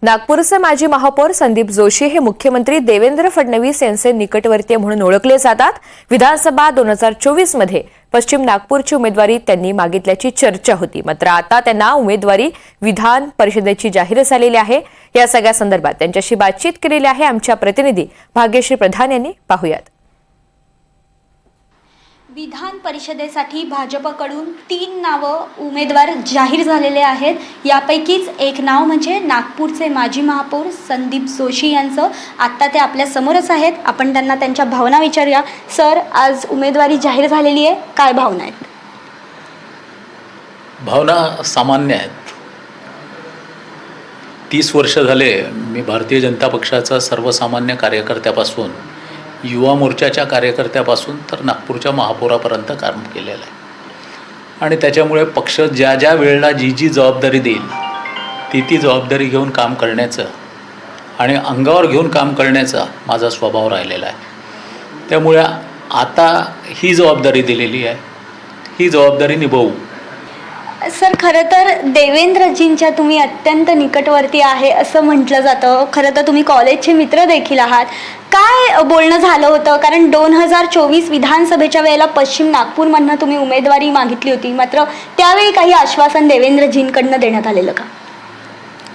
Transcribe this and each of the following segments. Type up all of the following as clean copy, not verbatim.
नागपूरचे माजी महापौर संदीप जोशी हे मुख्यमंत्री देवेंद्र फडणवीस यांचे निकटवर्तीय म्हणून ओळखले जातात। विधानसभा 2024 मध्ये पश्चिम नागपूरची उमेदवारी त्यांनी मागितल्याची चर्चा होती, मात्र आता त्यांना उमेदवारी विधान परिषदेची जाहीर झालेली आहे। या सगळ्या संदर्भात त्यांच्याशी बातचीत केलेली आहे आमच्या प्रतिनिधी भाग्यश्री प्रधान यांनी। पाहूयात। विधान परिषदेसाठी भाजपकडून 3 नावं उमेदवार जाहीर झालेले आहेत। यापैकीच एक नाव म्हणजे नागपूरचे माजी महापौर संदीप जोशी यांचं। आता ते आपल्या समोरच आहेत, आपण त्यांना त्यांच्या भावना विचारूया। सर, आज उमेदवारी जाहीर झालेली आहे, काय भावना आहेत? भावना सामान्य आहेत। 30 वर्ष झाले मी भारतीय जनता पक्षाचा सर्वसामान्य कार्यकर्त्यापासून युवा मोर्चाच्या कार्यकर्त्यापासून तर नागपूरच्या महापौरापर्यंत काम केलेलं आहे आणि त्याच्यामुळे पक्ष ज्या ज्या वेळेला जी जबाबदारी देईल ती जबाबदारी घेऊन काम करण्याचं आणि अंगावर घेऊन काम करण्याचा माझा स्वभाव राहिलेला आहे। त्यामुळे आता ही जबाबदारी दिलेली आहे, ही जबाबदारी निभावू। सर, खरं तर देवेंद्रजींच्या तुम्ही अत्यंत निकटवर्ती आहे असं म्हटलं जातं। खरं तर तुम्ही कॉलेजचे मित्र देखील आहात। काय बोलणं झालं होतं? कारण 2024 विधानसभेच्या वेळेला पश्चिम नागपूरमधनं तुम्ही उमेदवारी मागितली होती, मात्र त्यावेळी काही आश्वासन देवेंद्रजींकडनं देण्यात आलेलं का?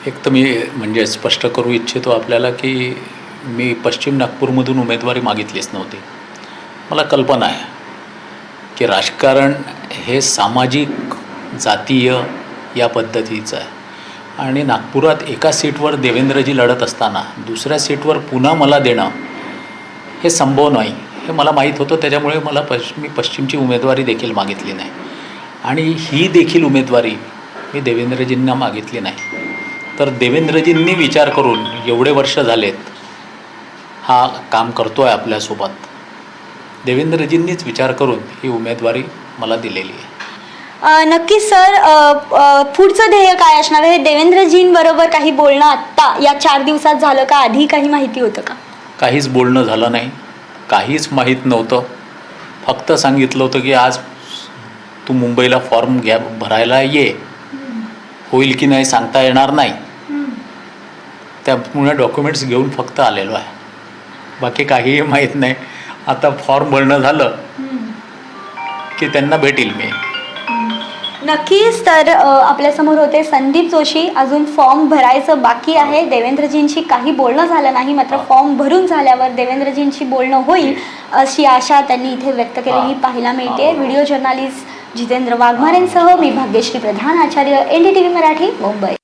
एक तर मी म्हणजे स्पष्ट करू इच्छितो आपल्याला की मी पश्चिम नागपूरमधून उमेदवारी मागितलीच नव्हती। मला कल्पना आहे की राजकारण हे सामाजिक जातीय या पद्धतीचं आहे आणि नागपुरात एका सीटवर देवेंद्रजी लढत असताना दुसऱ्या सीटवर पुन्हा मला देणं हे संभव नाही, हे मला माहीत होतं। त्याच्यामुळे मी पश्चिमची उमेदवारी देखील मागितली नाही आणि ही देखील उमेदवारी मी देवेंद्रजींना मागितली नाही। तर देवेंद्रजींनी विचार करून एवढे वर्ष झालेत हा काम करतो आहे आपल्यासोबत, देवेंद्रजींनीच विचार करून ही उमेदवारी मला दिलेली आहे। नक्कीच सर, पुढचं ध्येय काय असणार आहे? देवेंद्रजींबरोबर काही बोलणं आत्ता या 4 दिवसात झालं का? आधी काही माहिती होतं का? काहीच बोलणं झालं नाही, काहीच माहीत नव्हतं। फक्त सांगितलं होतं की आज तू मुंबईला फॉर्म भरायला ये, होईल की नाही सांगता येणार नाही। त्यामुळे डॉक्युमेंट्स घेऊन फक्त आलेलो आहे, बाकी काहीही माहीत नाही। आता फॉर्म भरणं झालं की त्यांना भेटेल मी। नक्कीच। तर आपल्यासमोर होते संदीप जोशी। अजून फॉर्म भरायचं बाकी आहे। देवेंद्रजींशी काही बोलणं झालं नाही, मात्र फॉर्म भरून झाल्यावर देवेंद्रजींशी बोलणं होईल अशी आशा त्यांनी इथे व्यक्त केलेली पाहायला मिळते। व्हिडिओ जर्नलिस्ट जितेंद्र वाघमारेंसह मी भाग्यश्री प्रधान आचार्य, NDTV मराठी, मुंबई।